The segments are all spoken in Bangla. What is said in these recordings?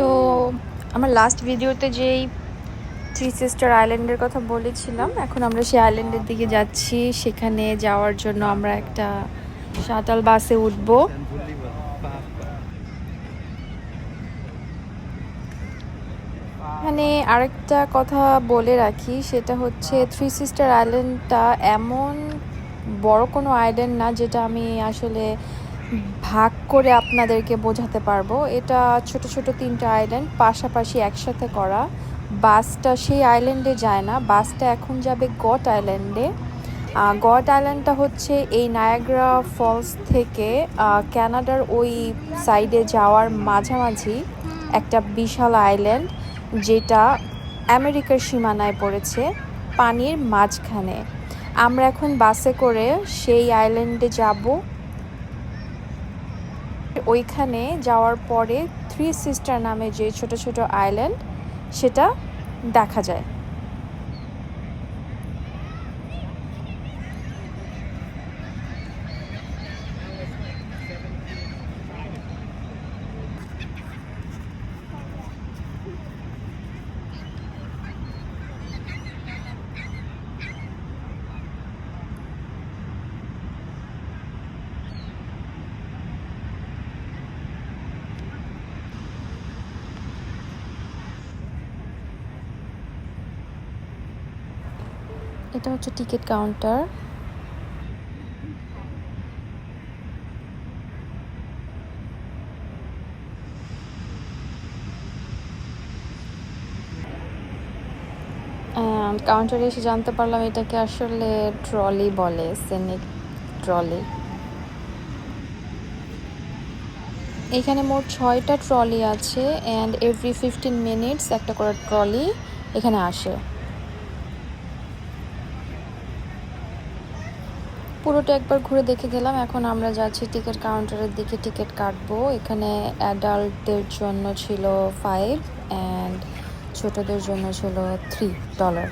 সো আমার লাস্ট ভিডিওতে যেই থ্রি সিস্টার আইল্যান্ডের কথা বলেছিলাম, এখন আমরা সেই আইল্যান্ডের দিকে যাচ্ছি। সেখানে যাওয়ার জন্য আমরা একটা শাটল বাসে উঠব। মানে আরেকটা কথা বলে রাখি, সেটা হচ্ছে থ্রি সিস্টার আইল্যান্ডটা এমন বড় কোনো আইল্যান্ড না যেটা আমি আসলে ভাগ করে আপনাদেরকে বোঝাতে পারবো। এটা ছোট ছোট তিনটা আইল্যান্ড পাশাপাশি একসাথে করা। বাসটা সেই আইল্যান্ডে যায় না, বাসটা এখন যাবে গট আইল্যান্ডে। গট আইল্যান্ডটা হচ্ছে এই নায়াগ্রা ফলস থেকে কানাডার ওই সাইডে যাওয়ার মাঝামাঝি একটা বিশাল আইল্যান্ড, যেটা আমেরিকার সীমানায় পড়েছে, পানির মাঝখানে। আমরা এখন বাসে করে সেই আইল্যান্ডে যাব। ওইখানে যাওয়ার পরে থ্রি সিস্টার নামে যে ছোট ছোট আইল্যান্ড, সেটা দেখা যায়। এটা হচ্ছে টিকিট কাউন্টার। কাউন্টারে এসে জানতে পারলাম এটাকে আসলে ট্রলি বলে, সেনিক ট্রলি। এখানে মোট 6টা ট্রলি আছে, অ্যান্ড এভরি 15 মিনিটস একটা করে ট্রলি এখানে আসে। পুরোটা একবার ঘুরে দেখে গেলাম। এখন আমরা যাচ্ছি টিকিট কাউন্টারের দিকে টিকিট কাটবো। এখানে অ্যাডাল্টদের জন্য ছিল 5 অ্যান্ড ছোটদের জন্য ছিল $3।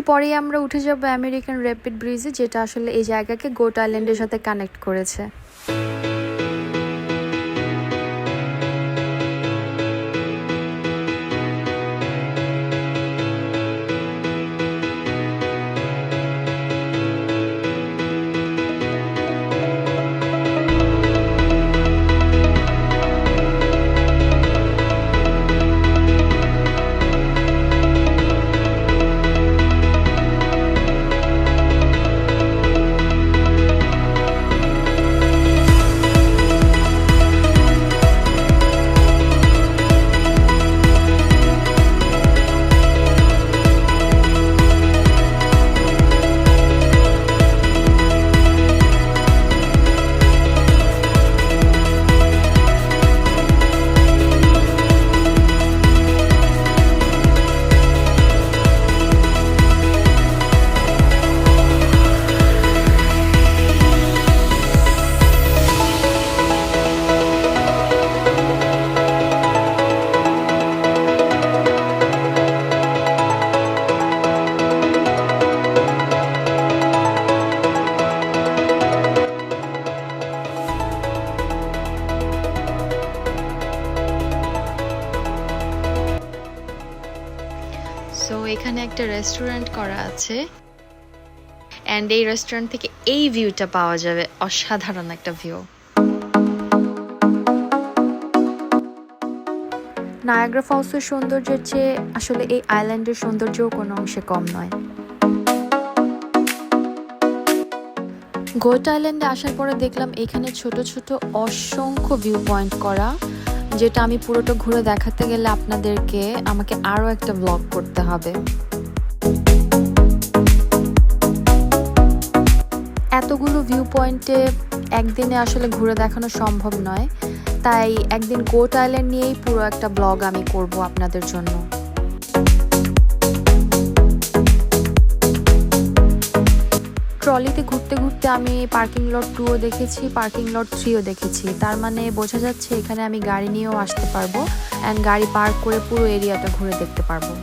একটু পরেই আমরা উঠে যাব আমেরিকান র্যাপিড ব্রিজে, যেটা আসলে এই জায়গাকে গোট আইল্যান্ডের সাথে কানেক্ট করেছে। সো এখানে একটা রেস্টুরেন্ট করা আছে, অ্যান্ড এই রেস্টুরেন্ট থেকে এই ভিউটা পাওয়া যাবে, অসাধারণ একটা ভিউ। নায়াগ্রা ফলসের সৌন্দর্যের চেয়ে আসলে এই আইল্যান্ডের সৌন্দর্যও কোনো অংশে কম নয়। গোট আইল্যান্ডে আসার পরে দেখলাম এখানে ছোট ছোট অসংখ্য ভিউ পয়েন্ট করা, যেটা আমি পুরোটা ঘুরে দেখাতে গেলে আপনাদেরকে আমাকে আরও একটা ব্লগ করতে হবে। এতগুলো ভিউ পয়েন্টে একদিনে আসলে ঘুরে দেখানো সম্ভব নয়, তাই একদিন গোট আইল্যান্ড নিয়েই পুরো একটা ব্লগ আমি করব আপনাদের জন্য। ট্রলিতে ঘুরতে ঘুরতে আমি পার্কিং লট 2ও দেখেছি, পার্কিং লট 3ও দেখেছি। তার মানে বোঝা যাচ্ছে এখানে আমি গাড়ি নিয়েও আসতে পারবো, অ্যান্ড গাড়ি পার্ক করে পুরো এরিয়াটা ঘুরে দেখতে পারবো।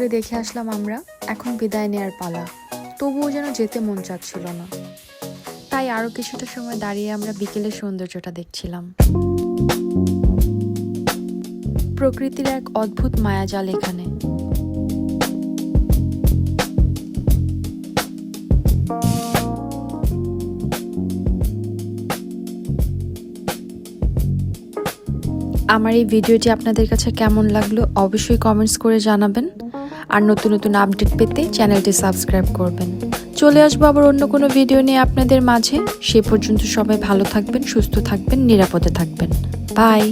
ঘুরে দেখে আসলাম আমরা, এখন বিদায় নেওয়ার পালা। তবুও যেন যেতে মন চাচ্ছিল না, তাই আরও কিছুটা সময় দাঁড়িয়ে আমরা বিকেলের সৌন্দর্যটা দেখছিলাম। প্রকৃতির এক অদ্ভুত মায়াজাল এখানে। আমার এই ভিডিওটি আপনাদের কাছে কেমন লাগলো অবশ্যই কমেন্টস করে জানাবেন, আর নতুন নতুন আপডেট পেতে চ্যানেলটি সাবস্ক্রাইব করবেন। চলে আসবো আবার অন্য কোনো ভিডিও নিয়ে আপনাদের মাঝে। সে পর্যন্ত সবাই ভালো থাকবেন, সুস্থ থাকবেন, নিরাপদে থাকবেন। বাই।